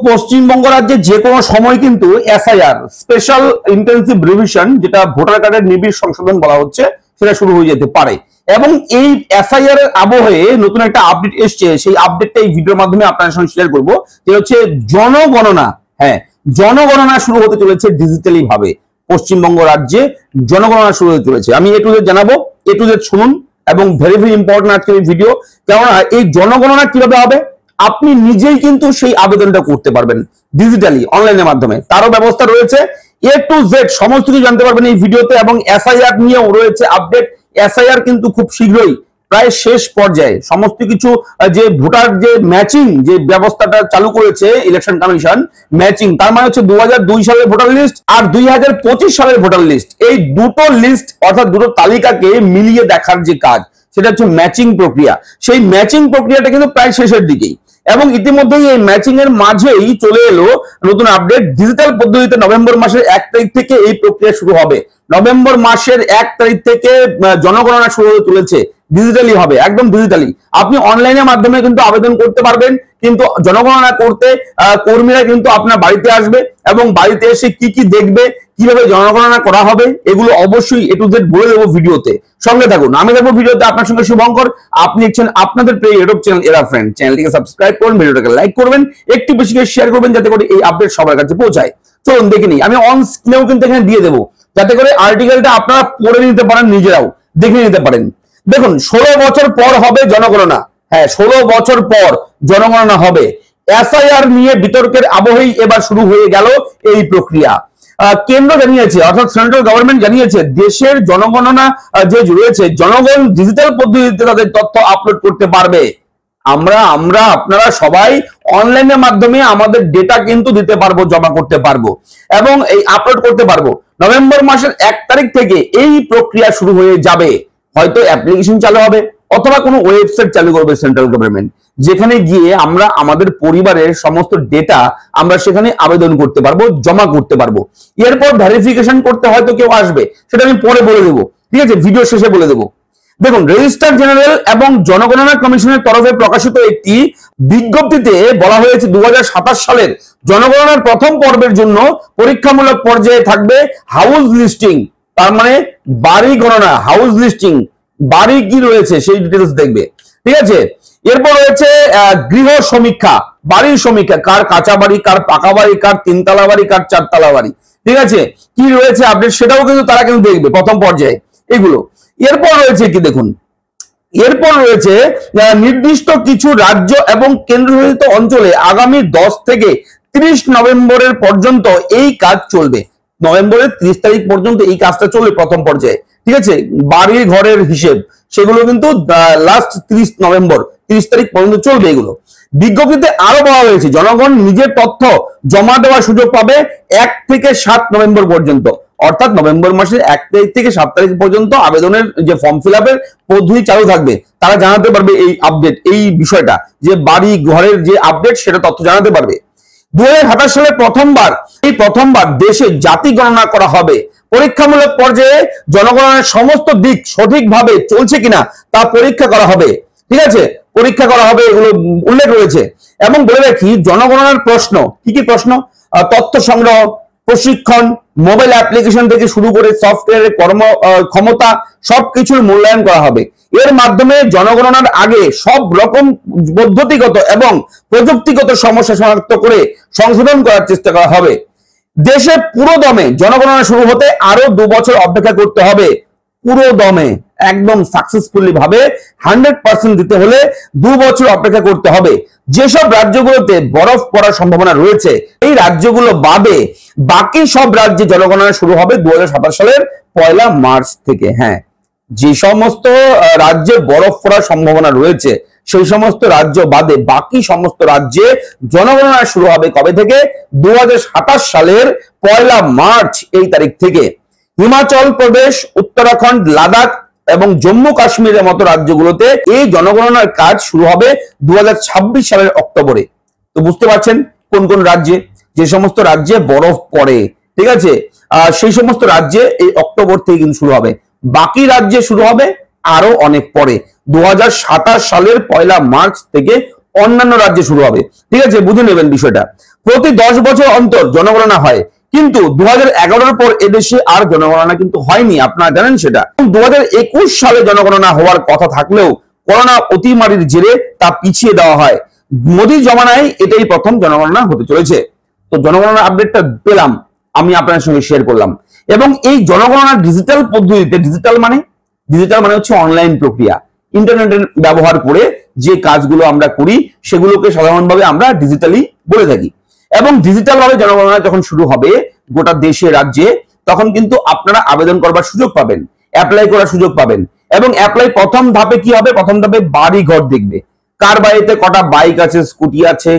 পশ্চিমবঙ্গ রাজ্যে যে কোনো সময় কিন্তু এসআইআর স্পেশাল ইন্টেনসিভ রিভিশন, যেটা ভোটার কার্ডের নিবিড় সংশোধন বলা হচ্ছে, সেটা শুরু হয়ে যেতে পারে। এবং এই এসআইআর এর আবহে নতুন একটা আপডেট এসছে, সেই আপডেটটা এই ভিডিওর মাধ্যমে আপনাদের সঙ্গে শেয়ার করবো। যে হচ্ছে জনগণনা, হ্যাঁ জনগণনা শুরু হতে চলেছে ডিজিটালি ভাবে। পশ্চিমবঙ্গ রাজ্যে জনগণনা শুরু হতে চলেছে। আমি এ টু জেড জানাবো, এ টু জেড শুনুন, এবং ভেরি ভেরি ইম্পর্টেন্ট আজকের এই ভিডিও। কেননা এই জনগণনা কিভাবে হবে আপনি নিজেই কিন্তু সেই আবেদনটা করতে পারবেন ডিজিটালি অনলাইনের মাধ্যমে, তারও ব্যবস্থা রয়েছে। এ টু জেড সমস্ত কিছু জানতে পারবেন এই ভিডিওতে। এবং এসআইআর নিয়েও রয়েছে আপডেট। এসআইআর কিন্তু খুব শীঘ্রই প্রায় শেষ পর্যায়ে সমস্ত কিছু, যে ভোটার যে ম্যাচিং যে ব্যবস্থাটা চালু করেছে ইলেকশন কমিশন, ম্যাচিং তার মানে হচ্ছে 2002 সালের ভোটার লিস্ট আর 2025 সালের ভোটার লিস্ট, এই দুটো লিস্ট অর্থাৎ দুটো তালিকাকে মিলিয়ে দেখার যে কাজ, সেটা হচ্ছে ম্যাচিং প্রক্রিয়া। সেই ম্যাচিং প্রক্রিয়াটা কিন্তু প্রায় শেষের দিকেই। এবং ইতিমধ্যেই এই ম্যাচিং এর মাঝেই চলে এলো নতুন আপডেট। ডিজিটাল পদ্ধতিতে নভেম্বর মাসের 1 তারিখ থেকে এই প্রক্রিয়া শুরু হবে। নভেম্বর মাসের 1 তারিখ থেকে জনগণনা শুরু হতে চলেছে, ডিজিটালি হবে, একদম ডিজিটালি। আপনি অনলাইনের মাধ্যমে কিন্তু আবেদন করতে পারবেন, কিন্তু জনগণনা করতে কর্মীরা কিন্তু আপনার বাড়িতে আসবে এবং বাড়িতে এসে কি কি দেখবে, কিভাবে জনগণনা করা হবে, এগুলো অবশ্যই এ টু জেড বলে দেবো ভিডিওতে। সঙ্গে থাকুন, আমি দেখবো ভিডিওতে আপনার সঙ্গে শুভঙ্কর। আপনি দেখছেন আপনাদের প্রিয় ইউটিউব চ্যানেল এরা ফ্রেন্ড। চ্যানেলটিকে সাবস্ক্রাইব করুন, ভিডিওটাকে লাইক করবেন, একটু বেশি করে শেয়ার করবেন, যাতে করে এই আপডেট সবার কাছে পৌঁছায়। চলুন দেখে নিই। আমি অন স্ক্রিনেও কিন্তু এখানে দিয়ে দেবো, যাতে করে আর্টিকেলটা আপনারা পড়ে নিতে পারেন, নিজেরাও দেখে নিতে পারেন। দেখুন, 16 বছর পর হবে জনগণনা। হ্যাঁ, 16 বছর পর জনগণনা হবে। এসআইআর নিয়ে বিতর্কের আবহেই এবার শুরু হয়ে গেল এই প্রক্রিয়া। কেন্দ্র জানিয়েছে, অর্থাৎ সেন্ট্রাল গভর্নমেন্ট জানিয়েছে, দেশের জনগণনা যে রয়েছে, জনগণ ডিজিটাল পদ্ধতিতে তাদের তথ্য আপলোড করতে পারবে। আমরা আপনারা সবাই অনলাইনের মাধ্যমে আমাদের ডেটা কিন্তু দিতে পারবো, জমা করতে পারবো এবং এই আপলোড করতে পারবো। নভেম্বর মাসের 1 তারিখ থেকে এই প্রক্রিয়া শুরু হয়ে যাবে। হয়তো অ্যাপ্লিকেশন চালু হবে অথবা কোনো ওয়েবসাইট চালু করবে সেন্ট্রাল গভর্নমেন্ট, যেখানে গিয়ে আমরা আমাদের পরিবারের সমস্ত ডেটা আমরা সেখানে আবেদন করতে পারবো, জমা করতে পারবো। এরপর ভেরিফিকেশন করতে হয়তো কেউ আসবে, সেটা আমি পরে বলে দেবো, ঠিক আছে, ভিডিও শেষে বলে দেবো। দেখুন, রেজিস্ট্রার জেনারেল এবং জনগণনা কমিশনের তরফে প্রকাশিত একটি বিজ্ঞপ্তিতে বলা হয়েছে 2027 সালের জনগণনার প্রথম পর্বের জন্য পরীক্ষামূলক পর্যায়ে থাকবে হাউস লিস্টিং। তার মানে বাড়ি গণনা, হাউস লিস্টিং, বাড়ি কি রয়েছে সেই ডিটেলস দেখবে, ঠিক আছে। এরপর রয়েছে গৃহ সমীক্ষা, বাড়ির সমীক্ষা, কার কাঁচা বাড়ি, কার পাকা বাড়ি, কার 3 তলা বাড়ি, কার 4 তলা বাড়ি, ঠিক আছে, কি রয়েছে আপডেট, সেটাও কিন্তু তারা কিন্তু দেখবে প্রথম পর্যায়ে এগুলো। এরপর রয়েছে কি দেখুন, এরপর রয়েছে নির্দিষ্ট কিছু রাজ্য এবং কেন্দ্রশাসিত অঞ্চলে আগামী 10 থেকে 30 নভেম্বরের পর্যন্ত এই কাজ চলবে। নভেম্বরের 30 তারিখ পর্যন্ত এই কাজটা চলবে প্রথম পর্যায়ে, ঠিক আছে। বাড়ি ঘরের হিসেব সেগুলো কিন্তু লাস্ট 30 নভেম্বর, 30 তারিখ পর্যন্ত চলবে এগুলো। বিজ্ঞপ্তিতে আরো বলা হয়েছে, জনগণ নিজের তথ্য জমা দেওয়ার সুযোগ পাবে 1 থেকে 7 নভেম্বর পর্যন্ত। অর্থাৎ নভেম্বর মাসের 1 তারিখ থেকে 7 তারিখ পর্যন্ত আবেদনের যে ফর্ম ফিল আপের পদ্ধতি চালু থাকবে। তারা জানাতে পারবে এই আপডেট, এই বিষয়টা, যে বাড়ি ঘরের যে আপডেট সেটা তথ্য জানাতে পারবে। 2027 সালে প্রথমবার দেশে জাতি গণনা করা হবে। পরীক্ষামূলক পর্যায়ে জনগণনার সমস্ত দিক সঠিকভাবে চলছে কিনা তা পরীক্ষা করা হবে, ঠিক আছে, পরীক্ষা করা হবে, এগুলো উল্লেখ রয়েছে। এবং বলে রাখি, জনগণনার প্রশ্ন, কি কি প্রশ্ন, তথ্য সংগ্রহ, প্রশিক্ষণ, মোবাইল অ্যাপ্লিকেশন থেকে শুরু করে সফটওয়্যারের ক্ষমতা সবকিছুর মূল্যায়ন করা হবে। এর মাধ্যমে জনগণনার আগে সব রকম পদ্ধতিগত এবং প্রযুক্তিগত সমস্যা শনাক্ত করে সংশোধন করার চেষ্টা করা হবে। দেশে পুরো দমে জনগণনা শুরু হতে আরো 2 বছর অপেক্ষা করতে হবে। পুরো দমে একদম সাকসেসফুলি ভাবে 100% দিতে হলে 2 বছর অপেক্ষা করতে হবে। যেসব রাজ্যগুলোতে বরফ পড়ার সম্ভাবনা রয়েছে, এই রাজ্যগুলো বাদে বাকি সব রাজ্যে জনগণনা শুরু হবে 2027 সালের 1 মার্চ থেকে। হ্যাঁ, যে সমস্ত রাজ্যে বরফ পড়ার সম্ভাবনা রয়েছে সেই সমস্ত রাজ্য বাদে বাকি সমস্ত রাজ্যে জনগণনা শুরু হবে কবে থেকে, 2027 সালের 1 মার্চ এই তারিখ থেকে। হিমাচল প্রদেশ, উত্তরাখণ্ড, লাদাখ এবং জম্মু কাশ্মীরের মতো রাজ্যগুলোতে এই জনগণনার কাজ শুরু হবে 2026 সালের অক্টোবরে। তো বুঝতে পারছেন কোন কোন রাজ্যে, যে সমস্ত রাজ্যে বরফ পড়ে, ঠিক আছে, সেই সমস্ত রাজ্যে এই অক্টোবর থেকে কিন্তু শুরু হবে। বাকি রাজ্যে শুরু হবে আরো অনেক পরে, 2027 সালের 1 মার্চ থেকে অন্যান্য রাজ্যে শুরু হবে। ঠিক আছে, বুঝে নেবেন বিষয়টা। প্রতি 10 বছর অন্তর জনগণনা হয়, কিন্তু 2011 পর এদেশে আর জনগণনা কিন্তু হয়নি, আপনারা জানেন সেটা। 2021 সালে জনগণনা হওয়ার কথা থাকলেও করোনা অতিমারির জেরে তা পিছিয়ে দেওয়া হয়। মোদী জমানায় এটাই প্রথম জনগণনা হতে চলেছে। তো জনগণনার আপডেটটা পেলাম, আমি আপনার সঙ্গে শেয়ার করলাম। এবং এই জনগণনা ডিজিটাল পদ্ধতিতে, ডিজিটাল মানে হচ্ছে অনলাইন প্রক্রিয়া, ইন্টারনেটের ব্যবহার করে যে কাজগুলো আমরা করি সেগুলোকে সাধারণভাবে আমরা ডিজিটালি বলে থাকি। এবং ডিজিটাল ভাবে জনগণনা যখন শুরু হবে গোটা দেশে রাজ্যে, তখন কিন্তু আপনারা আবেদন করবার সুযোগ পাবেন, অ্যাপ্লাই করার সুযোগ পাবেন। এবং অ্যাপ্লাই প্রথম ধাপে কি হবে, প্রথম ধাপে বাড়ি ঘর দেখবে, কার বাড়িতে কটা বাইক আছে, স্কুটি আছে,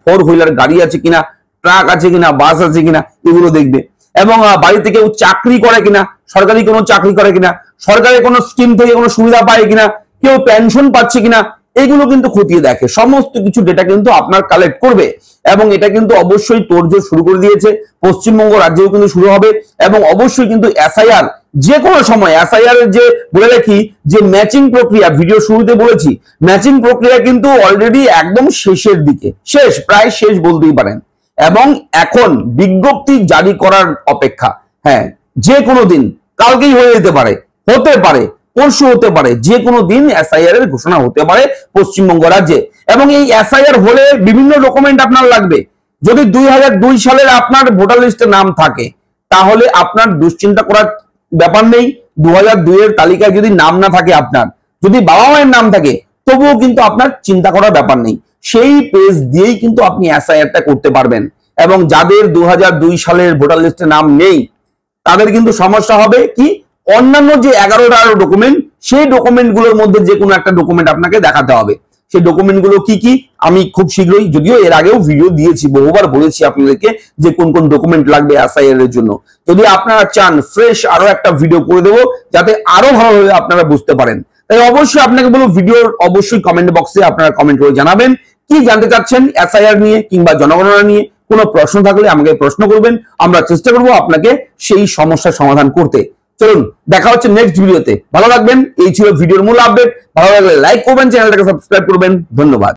4 হুইলার গাড়ি আছে কিনা, ট্রাক আছে কিনা, বাস আছে কিনা, এগুলো দেখবে। এবং বাড়িতে কেউ চাকরি করে কিনা, সরকারি কোনো চাকরি করে কিনা, সরকারি কোনো স্কিম থেকে কোনো সুবিধা পায় কিনা, কেউ পেনশন পাচ্ছে কিনা, এগুলো কিন্তু খতিয়ে দেখে। সমস্ত কিছু ডেটা কিন্তু আপনার কালেক্ট করবে। এবং এটা কিন্তু অবশ্যই তোড়জোড় শুরু করে দিয়েছে, পশ্চিমবঙ্গ রাজ্যেও কিন্তু শুরু হবে। এবং অবশ্যই কিন্তু এসআইআর যে কোনো সময়, এসআইআর এর যে বলে রাখি যে ম্যাচিং প্রক্রিয়া, ভিডিও শুরুতে বলেছি, ম্যাচিং প্রক্রিয়া কিন্তু অলরেডি একদম শেষের দিকে, প্রায় শেষ বলতেই পারেন। এবং এখন বিজ্ঞপ্তি জারি করার অপেক্ষা। হ্যাঁ, যে কোনো দিন, কালকেই হয়ে যেতে পারে, হতে পারে পরশু হতে পারে, যে কোনো দিন এসআইআর এর ঘোষণা হতে পারে পশ্চিমবঙ্গ রাজ্যে। এবং এই এসআইআর হলে বিভিন্ন ডকুমেন্ট আপনার লাগবে। যদি 2002 সালের আপনার ভোটার লিস্টে নাম থাকে, তাহলে আপনার দুশ্চিন্তা করার ব্যাপার নেই। 2002 এর তালিকায় যদি নাম না থাকে আপনার, যদি বাবা মায়ের নাম থাকে, তবুও কিন্তু আপনার চিন্তা করার ব্যাপার নেই। সেই পেজ দিয়েই কিন্তু আপনি এসআইআরটা করতে পারবেন। এবং যাদের 2002 সালের ভোটার লিস্টে নাম নেই, তাদের কিন্তু সমস্যা হবে কি, অন্যান্য যে 11টা ডকুমেন্ট, সেই ডকুমেন্ট গুলোর মধ্যে যে কোনো একটা ডকুমেন্ট আপনাকে দেখাতে হবে। সেই ডকুমেন্ট গুলো কি কি আমি খুব শীঘ্রই, যদিও এর আগেও ভিডিও দিয়েছি, বহুবার বলেছি আপনাদেরকে যে কোন কোন ডকুমেন্ট লাগবে এসআইআর এর জন্য। যদি আপনারা চান ফ্রেশ আরো একটা ভিডিও করে দেবো, যাতে আরো ভালোভাবে আপনারা বুঝতে পারেন। তাই অবশ্যই আপনাকে বলবো, ভিডিওর অবশ্যই কমেন্ট বক্সে আপনারা কমেন্ট করে জানাবেন কি জানতে চাচ্ছেন এসআইআর নিয়ে কিংবা জনগণনা নিয়ে। কোনো প্রশ্ন থাকলে আমাকে প্রশ্ন করবেন, আমরা চেষ্টা করবো আপনাকে সেই সমস্যার সমাধান করতে। চলুন, দেখা হচ্ছে নেক্সট ভিডিওতে। ভালো থাকবেন। এই ছিল ভিডিওর মূল আপডেট। ভালো লাগলে লাইক করবেন, চ্যানেলটাকে সাবস্ক্রাইব করবেন। ধন্যবাদ।